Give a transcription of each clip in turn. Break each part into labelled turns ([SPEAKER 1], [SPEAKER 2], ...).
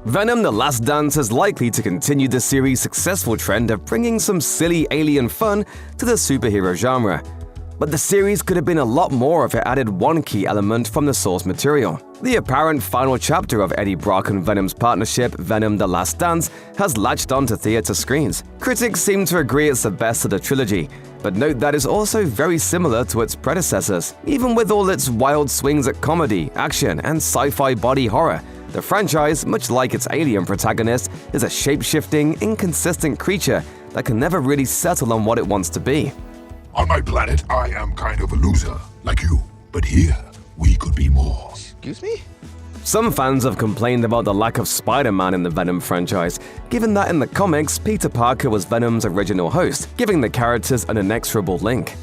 [SPEAKER 1] Venom: The Last Dance is likely to continue the series' successful trend of bringing some silly alien fun to the superhero genre. But the series could have been a lot more if it added one key element from the source material. The apparent final chapter of Eddie Brock and Venom's partnership, Venom: The Last Dance, has latched onto theater screens. Critics seem to agree it's the best of the trilogy, but note that it's also very similar to its predecessors. Even with all its wild swings at comedy, action, and sci-fi body horror, the franchise, much like its alien protagonist, is a shape-shifting, inconsistent creature that can never really settle on what it wants to be.
[SPEAKER 2] On my planet, I am kind of a loser, like you. But here, we could be more.
[SPEAKER 3] Excuse me?
[SPEAKER 1] Some fans have complained about the lack of Spider-Man in the Venom franchise, given that in the comics, Peter Parker was Venom's original host, giving the characters an inexorable link.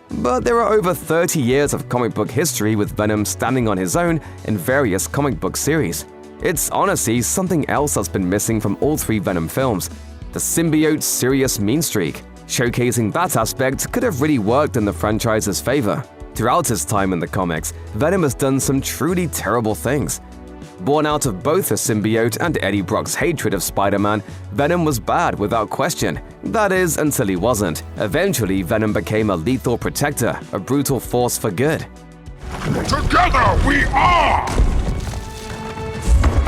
[SPEAKER 1] But there are over 30 years of comic book history with Venom standing on his own in various comic book series. It's honestly something else that's been missing from all three Venom films: the symbiote's serious mean streak. Showcasing that aspect could have really worked in the franchise's favor. Throughout his time in the comics, Venom has done some truly terrible things. Born out of both the symbiote and Eddie Brock's hatred of Spider-Man, Venom was bad without question. That is, until he wasn't. Eventually, Venom became a lethal protector, a brutal force for good.
[SPEAKER 2] Together we are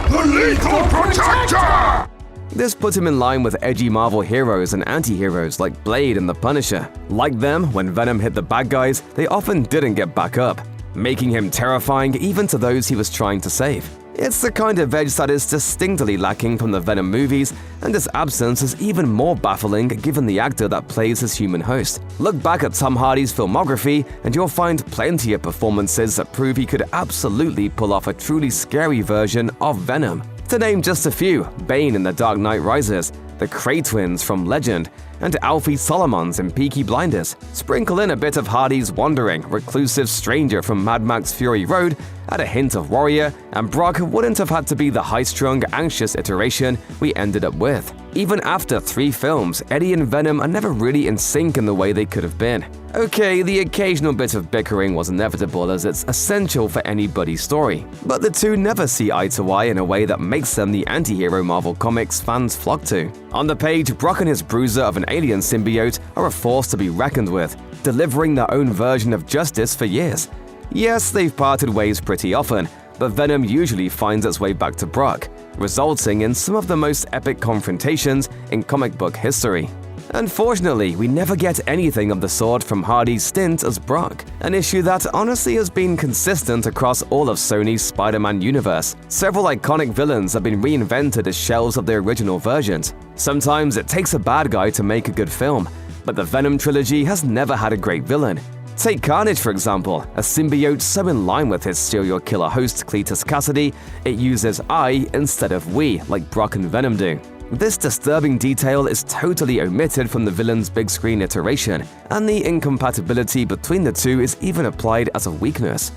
[SPEAKER 2] the Lethal Protector!
[SPEAKER 1] This put him in line with edgy Marvel heroes and anti-heroes like Blade and the Punisher. Like them, when Venom hit the bad guys, they often didn't get back up, making him terrifying even to those he was trying to save. It's the kind of edge that is distinctly lacking from the Venom movies, and its absence is even more baffling given the actor that plays his human host. Look back at Tom Hardy's filmography and you'll find plenty of performances that prove he could absolutely pull off a truly scary version of Venom. To name just a few: Bane in The Dark Knight Rises, the Cray twins from Legend, and Alfie Solomons in Peaky Blinders. Sprinkle in a bit of Hardy's wandering, reclusive stranger from Mad Max Fury Road, add a hint of warrior, and Brock wouldn't have had to be the high-strung, anxious iteration we ended up with. Even after 3 films, Eddie and Venom are never really in sync in the way they could have been. Okay, the occasional bit of bickering was inevitable as it's essential for any buddy story, but the two never see eye to eye in a way that makes them the anti-hero Marvel Comics fans flock to. On the page, Brock and his bruiser of an alien symbiote are a force to be reckoned with, delivering their own version of justice for years. Yes, they've parted ways pretty often, but Venom usually finds its way back to Brock, resulting in some of the most epic confrontations in comic book history. Unfortunately, we never get anything of the sort from Hardy's stint as Brock, an issue that honestly has been consistent across all of Sony's Spider-Man universe. Several iconic villains have been reinvented as shells of their original versions. Sometimes it takes a bad guy to make a good film, but the Venom trilogy has never had a great villain. Take Carnage, for example, a symbiote so in line with his serial killer host Cletus Cassidy, it uses I instead of we, like Brock and Venom do. This disturbing detail is totally omitted from the villain's big screen iteration, and the incompatibility between the two is even applied as a weakness.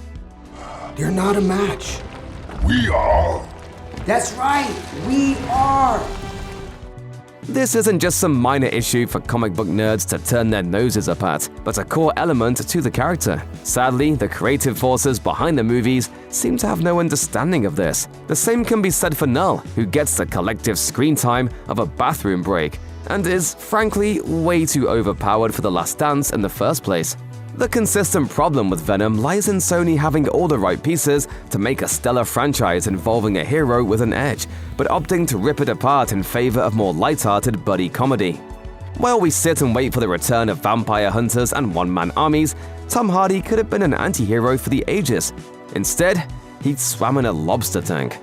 [SPEAKER 3] You're not a match.
[SPEAKER 2] We are.
[SPEAKER 3] That's right, we are.
[SPEAKER 1] This isn't just some minor issue for comic book nerds to turn their noses up at, but a core element to the character. Sadly, the creative forces behind the movies seem to have no understanding of this. The same can be said for Null, who gets the collective screen time of a bathroom break, and is, frankly, way too overpowered for The Last Dance in the first place. The consistent problem with Venom lies in Sony having all the right pieces to make a stellar franchise involving a hero with an edge, but opting to rip it apart in favor of more lighthearted buddy comedy. While we sit and wait for the return of vampire hunters and one-man armies, Tom Hardy could have been an anti-hero for the ages. Instead, he swam in a lobster tank.